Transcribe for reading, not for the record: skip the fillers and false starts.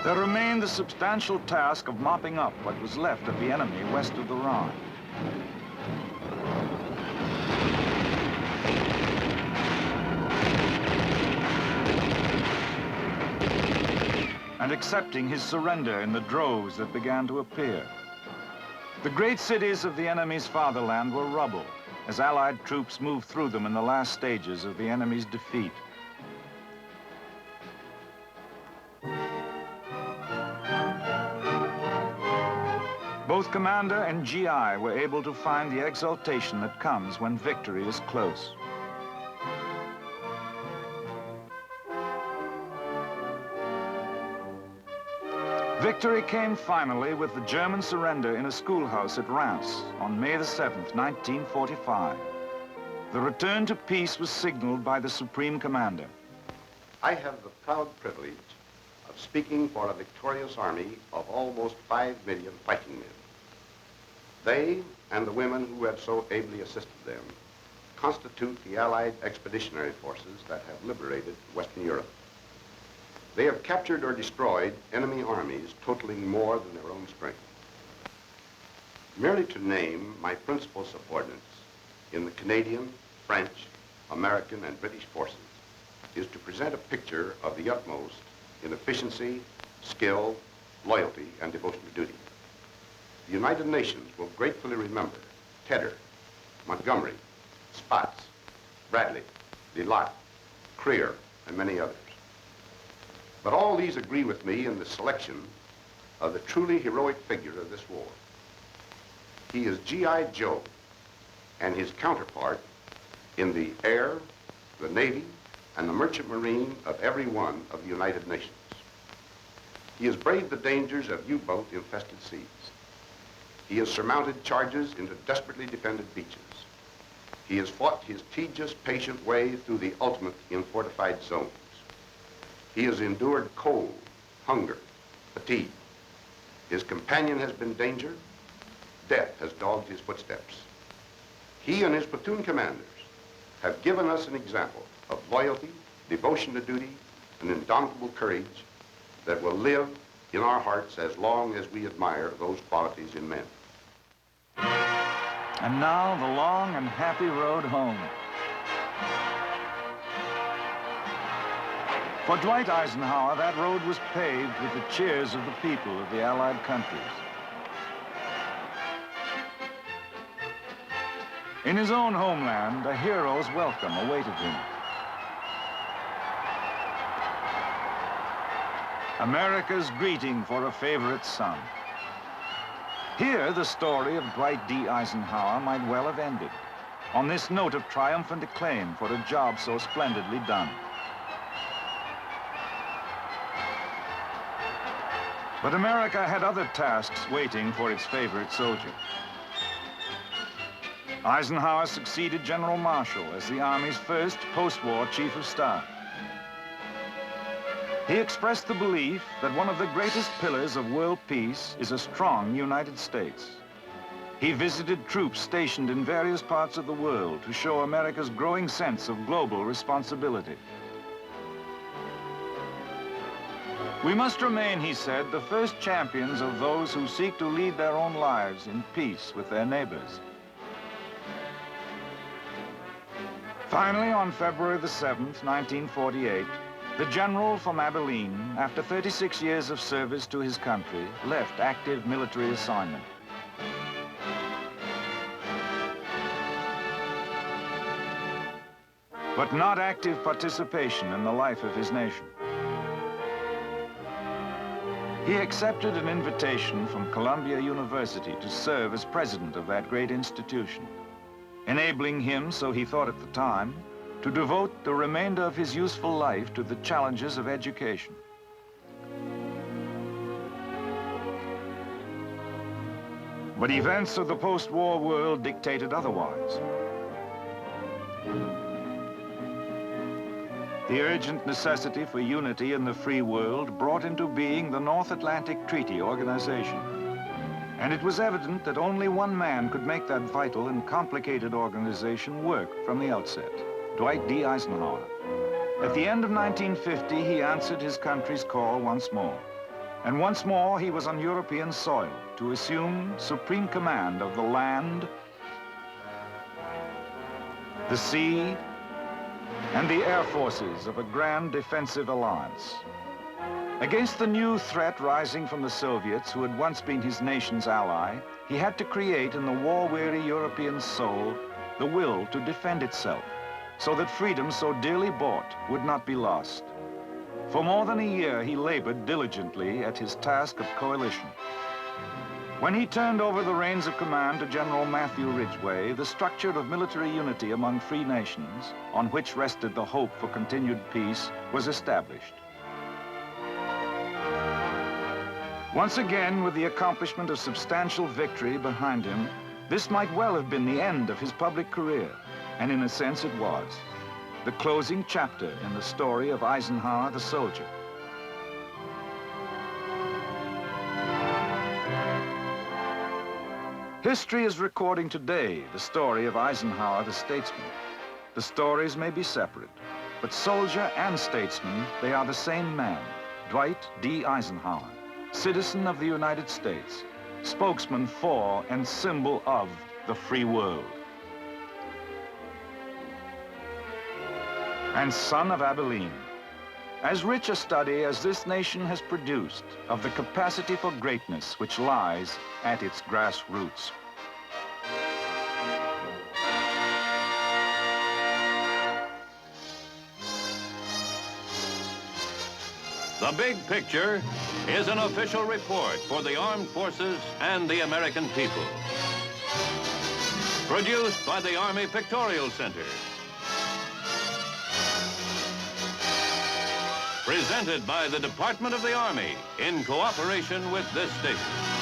There remained the substantial task of mopping up what was left of the enemy west of the Rhine. And accepting his surrender in the droves that began to appear. The great cities of the enemy's fatherland were rubble as Allied troops moved through them in the last stages of the enemy's defeat. Both commander and GI were able to find the exultation that comes when victory is close. Victory came finally with the German surrender in a schoolhouse at Reims on May the 7th, 1945. The return to peace was signaled by the Supreme Commander. I have the proud privilege of speaking for a victorious army of almost 5 million fighting men. They and the women who have so ably assisted them constitute the Allied expeditionary forces that have liberated Western Europe. They have captured or destroyed enemy armies totaling more than their own strength. Merely to name my principal subordinates in the Canadian, French, American, and British forces is to present a picture of the utmost in efficiency, skill, loyalty, and devotion to duty. The United Nations will gratefully remember Tedder, Montgomery, Spaatz, Bradley, DeLotte, Creer, and many others. But all these agree with me in the selection of the truly heroic figure of this war. He is G.I. Joe and his counterpart in the air, the Navy, and the merchant marine of every one of the United Nations. He has braved the dangers of U-boat infested seas. He has surmounted charges into desperately defended beaches. He has fought his tedious, patient way through the ultimate in fortified zones. He has endured cold, hunger, fatigue. His companion has been danger. Death has dogged his footsteps. He and his platoon commanders have given us an example of loyalty, devotion to duty, and indomitable courage that will live in our hearts as long as we admire those qualities in men. And now the long and happy road home. For Dwight Eisenhower, that road was paved with the cheers of the people of the Allied countries. In his own homeland, a hero's welcome awaited him. America's greeting for a favorite son. Here, the story of Dwight D. Eisenhower might well have ended, on this note of triumphant acclaim for a job so splendidly done. But America had other tasks waiting for its favorite soldier. Eisenhower succeeded General Marshall as the Army's first post-war chief of staff. He expressed the belief that one of the greatest pillars of world peace is a strong United States. He visited troops stationed in various parts of the world to show America's growing sense of global responsibility. We must remain, he said, the first champions of those who seek to lead their own lives in peace with their neighbors. Finally, on February the 7th, 1948, the general from Abilene, after 36 years of service to his country, left active military assignment. But not active participation in the life of his nation. He accepted an invitation from Columbia University to serve as president of that great institution, enabling him, so he thought at the time, to devote the remainder of his useful life to the challenges of education. But events of the post-war world dictated otherwise. The urgent necessity for unity in the free world brought into being the North Atlantic Treaty Organization. And it was evident that only one man could make that vital and complicated organization work from the outset, Dwight D. Eisenhower. At the end of 1950, he answered his country's call once more And once more he was on European soil to assume supreme command of the land, the sea, and the air forces of a grand defensive alliance. Against the new threat rising from the Soviets, who had once been his nation's ally, he had to create in the war-weary European soul the will to defend itself, so that freedom so dearly bought would not be lost. For more than a year, he labored diligently at his task of coalition. When he turned over the reins of command to General Matthew Ridgway, the structure of military unity among free nations, on which rested the hope for continued peace, was established. Once again, with the accomplishment of substantial victory behind him, this might well have been the end of his public career, and in a sense it was. The closing chapter in the story of Eisenhower the soldier. History is recording today the story of Eisenhower the statesman. The stories may be separate, but soldier and statesman, they are the same man, Dwight D. Eisenhower, citizen of the United States, spokesman for and symbol of the free world. And son of Abilene. As rich a study as this nation has produced of the capacity for greatness which lies at its grassroots. The Big Picture is an official report for the armed forces and the American people. Produced by the Army Pictorial Center. Presented by the Department of the Army in cooperation with this station.